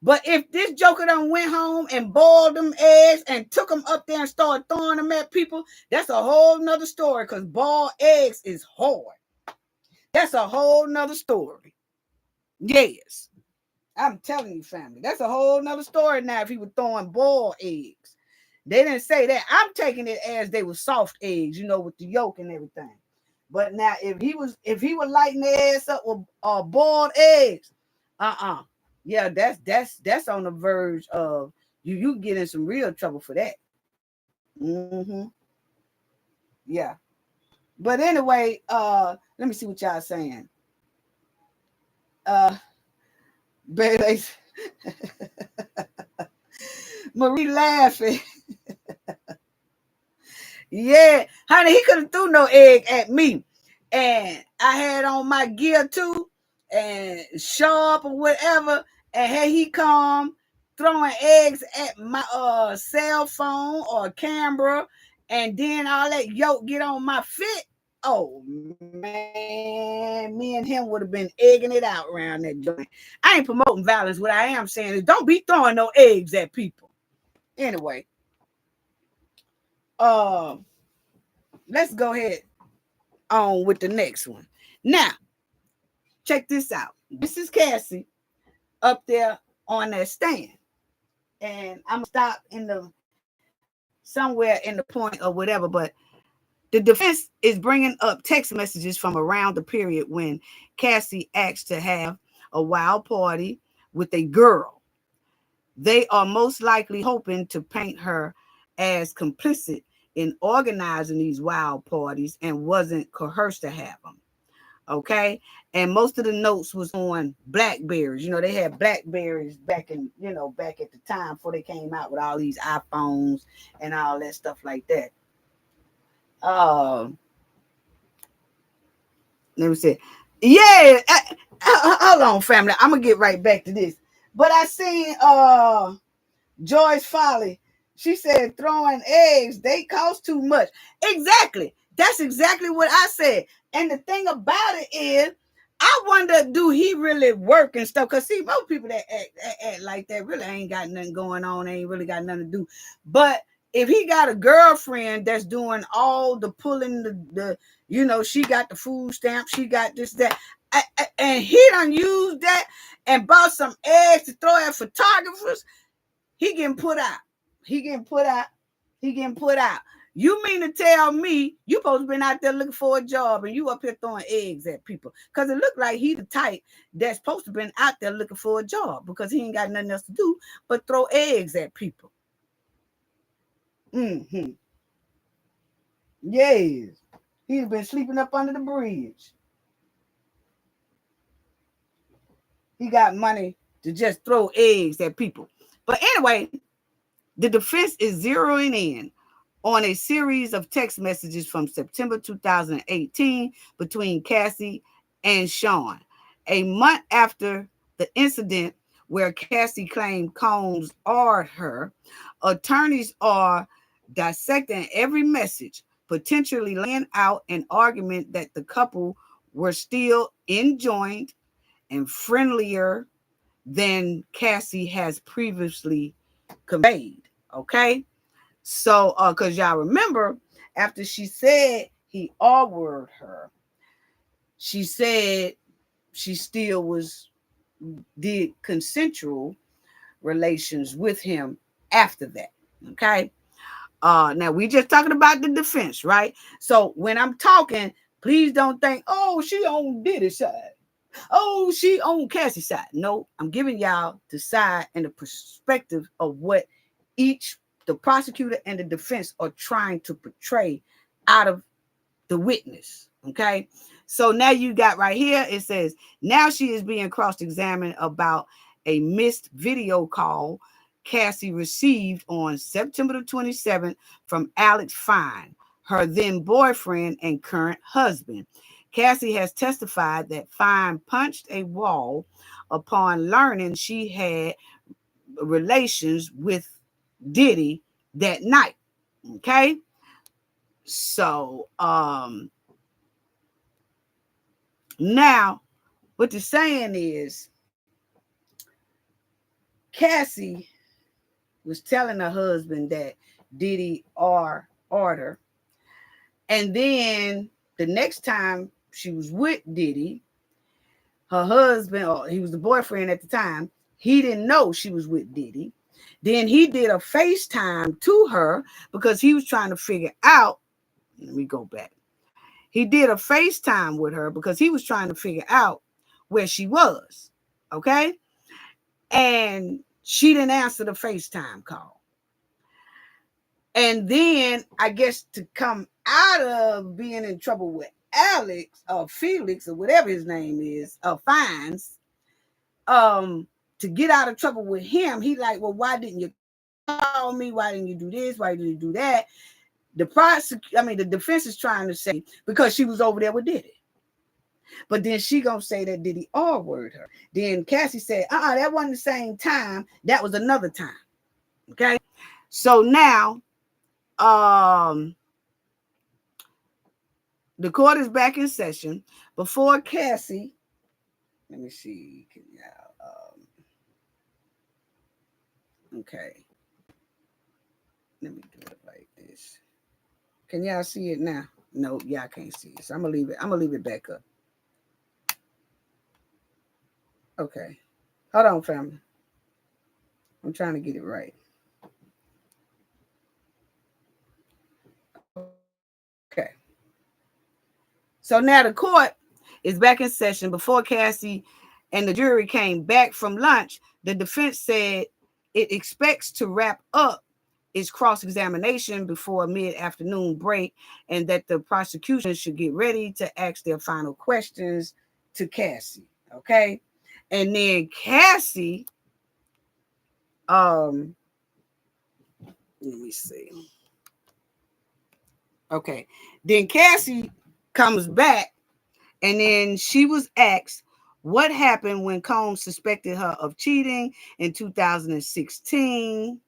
But if this joker done went home and boiled them eggs and took them up there and started throwing them at people, that's a whole nother story, because boiled eggs is hard. That's a whole nother story. Yes. I'm telling you, family, that's a whole nother story now if he was throwing boiled eggs. They didn't say that. I'm taking it as they were soft eggs, with the yolk and everything. But now if he was lighting their ass up with boiled eggs, yeah, that's on the verge of you get in some real trouble for that. Yeah. But anyway, let me see what y'all saying. Baby, Marie laughing. Yeah, honey, he couldn't throw no egg at me. And I had on my gear too, and sharp or whatever. And had he come throwing eggs at my cell phone or camera, and then all that yolk get on my fit. Oh man, me and him would have been egging it out around that joint. I ain't promoting violence. What I am saying is don't be throwing no eggs at people. Anyway, let's go ahead on with the next one. Now, check this out. This is Cassie up there on that stand. And I'm going to stop somewhere in the point or whatever, but the defense is bringing up text messages from around the period when Cassie asked to have a wild party with a girl. They are most likely hoping to paint her as complicit in organizing these wild parties and wasn't coerced to have them. Okay. And most of the notes was on Blackberries. They had Blackberries back at the time before they came out with all these iPhones and all that stuff like that. Let me see. Yeah. Hold on, family. I'm going to get right back to this. But I seen Joyce Folly. She said throwing eggs, they cost too much. Exactly. That's exactly what I said. And the thing about it is, I wonder, do he really work and stuff? Because see, most people that act like that really ain't got nothing going on, ain't really got nothing to do. But if he got a girlfriend that's doing all the pulling, the she got the food stamp, she got this, that, and he done used that and bought some eggs to throw at photographers, he getting put out. He getting put out. You mean to tell me you supposed to been out there looking for a job and you up here throwing eggs at people? Because it looked like he the type that's supposed to been out there looking for a job because he ain't got nothing else to do but throw eggs at people. Yes. He's been sleeping up under the bridge. He got money to just throw eggs at people. But anyway, the defense is zeroing in on a series of text messages from September 2018 between Cassie and Sean, a month after the incident where Cassie claimed Combs ordered her. Attorneys are dissecting every message, potentially laying out an argument that the couple were still enjoined and friendlier than Cassie has previously conveyed. Okay. So, because y'all remember, after she said he ordered her, she said she still did consensual relations with him after that. Okay. Now we just talking about the defense, right? So when I'm talking, please don't think, oh, she on Diddy's side. Oh, she on Cassie's side. No, I'm giving y'all the side and the perspective of what the prosecutor and the defense are trying to portray out of the witness. Okay. So now you got right here, it says, now she is being cross-examined about a missed video call Cassie received on September the 27th from Alex Fine, her then boyfriend and current husband. Cassie has testified that Fine punched a wall upon learning she had relations with Diddy that night. Okay. So now what they're saying is Cassie was telling her husband that Diddy order. And then the next time she was with Diddy, her husband, or he was the boyfriend at the time, he didn't know she was with Diddy. Then he did a FaceTime to her because he was trying to figure out, let me go back. He did a FaceTime with her because he was trying to figure out where she was. Okay. And she didn't answer the FaceTime call. And then I guess to come out of being in trouble with Alex or Felix or whatever his name is, Fines, to get out of trouble with him, he like, well, why didn't you call me? Why didn't you do this? Why didn't you do that? The defense is trying to say because she was over there with Diddy. But then she gonna say that Diddy R-word her. Then Cassie said, that wasn't the same time. That was another time. Okay. So now, the court is back in session. Before Cassie, let me see. Okay. Let me do it like this. Can y'all see it now? No, y'all can't see it. So I'm gonna leave it back up. Okay. Hold on, family. I'm trying to get it right. Okay. So now the court is back in session. Before Cassie and the jury came back from lunch, the defense said it expects to wrap up its cross-examination before a mid-afternoon break and that the prosecution should get ready to ask their final questions to Cassie. Okay. And then Cassie, let me see. Okay. Then Cassie comes back and then she was asked what happened when Combs suspected her of cheating in 2016.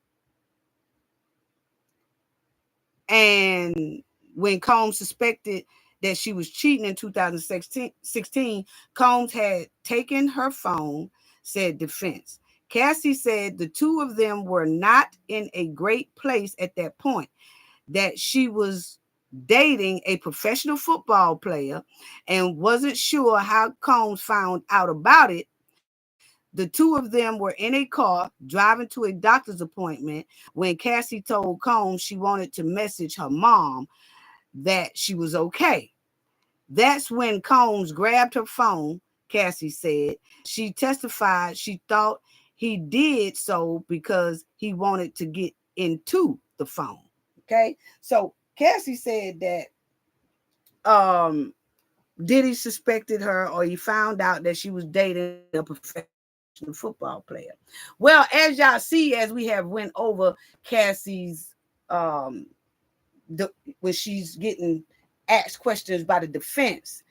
And when Combs suspected that she was cheating in 2016, Combs had taken her phone, said defense. Cassie said the two of them were not in a great place at that point, that she was dating a professional football player and wasn't sure how Combs found out about it. The two of them were in a car driving to a doctor's appointment when Cassie told Combs she wanted to message her mom that she was okay. That's when Combs grabbed her phone, Cassie said. She testified she thought he did so because he wanted to get into the phone. Okay. So Cassie said that Diddy suspected her, or he found out that she was dating a professional football player. Well, as y'all see, as we have went over Cassie's when she's getting asked questions by the defense,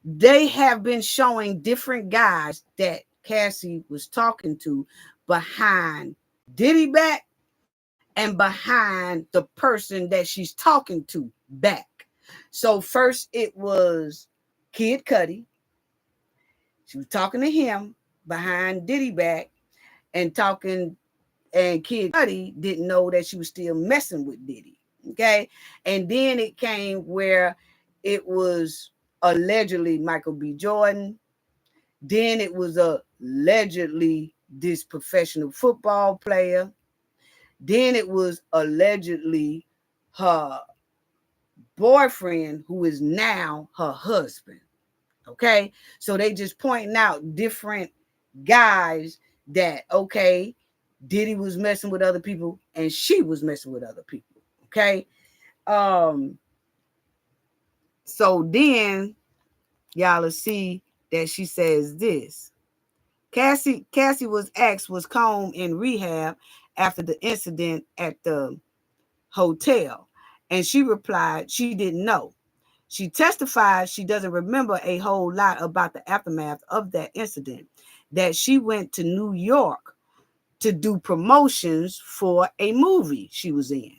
they have been showing different guys that Cassie was talking to behind Diddy back and behind the person that she's talking to back. So first it was Kid Cudi. She was talking to him behind Diddy back and Kid Cudi didn't know that she was still messing with Diddy. Okay. And then it came where it was allegedly Michael B. Jordan. Then it was allegedly this professional football player. Then it was allegedly her boyfriend, who is now her husband. Okay. So they just pointing out different guys that, okay, Diddy was messing with other people and she was messing with other people. Okay. So then y'all will see that she says this. Cassie was asked, was Combe in rehab after the incident at the hotel? And she replied she didn't know. She testified she doesn't remember a whole lot about the aftermath of that incident, that she went to New York to do promotions for a movie she was in.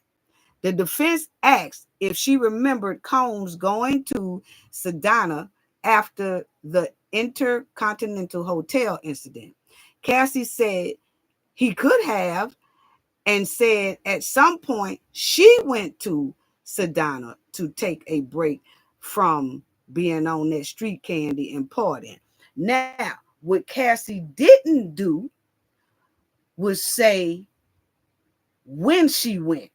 The defense asked if she remembered Combs going to Sedona after the Intercontinental Hotel incident. Cassie said he could have, and said at some point she went to Sedona to take a break from being on that street candy and partying. Now, what Cassie didn't do was say when she went.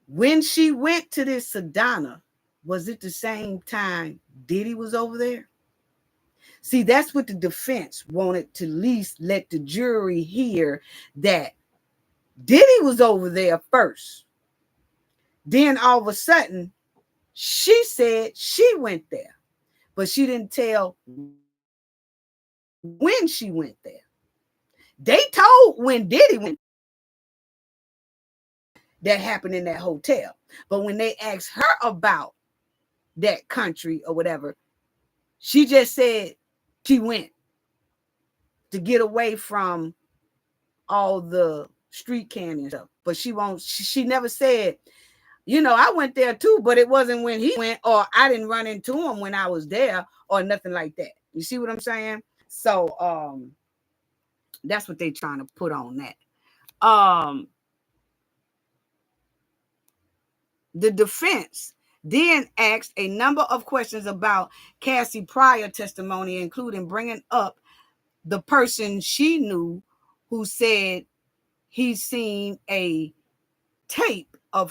When she went to this Sedona, was it the same time Diddy was over there? See, that's what the defense wanted to at least let the jury hear, that Diddy was over there first. Then all of a sudden, she said she went there, but she didn't tell when she went there. They told when Diddy went, that happened in that hotel. But when they asked her about that country or whatever, she just said she went to get away from all the street candy and stuff. But she never said, I went there too, but it wasn't when he went, or I didn't run into him when I was there, or nothing like that. You see what I'm saying? So that's what they're trying to put on that. The defense then asked a number of questions about Cassie's prior testimony, including bringing up the person she knew who said he's seen a tape of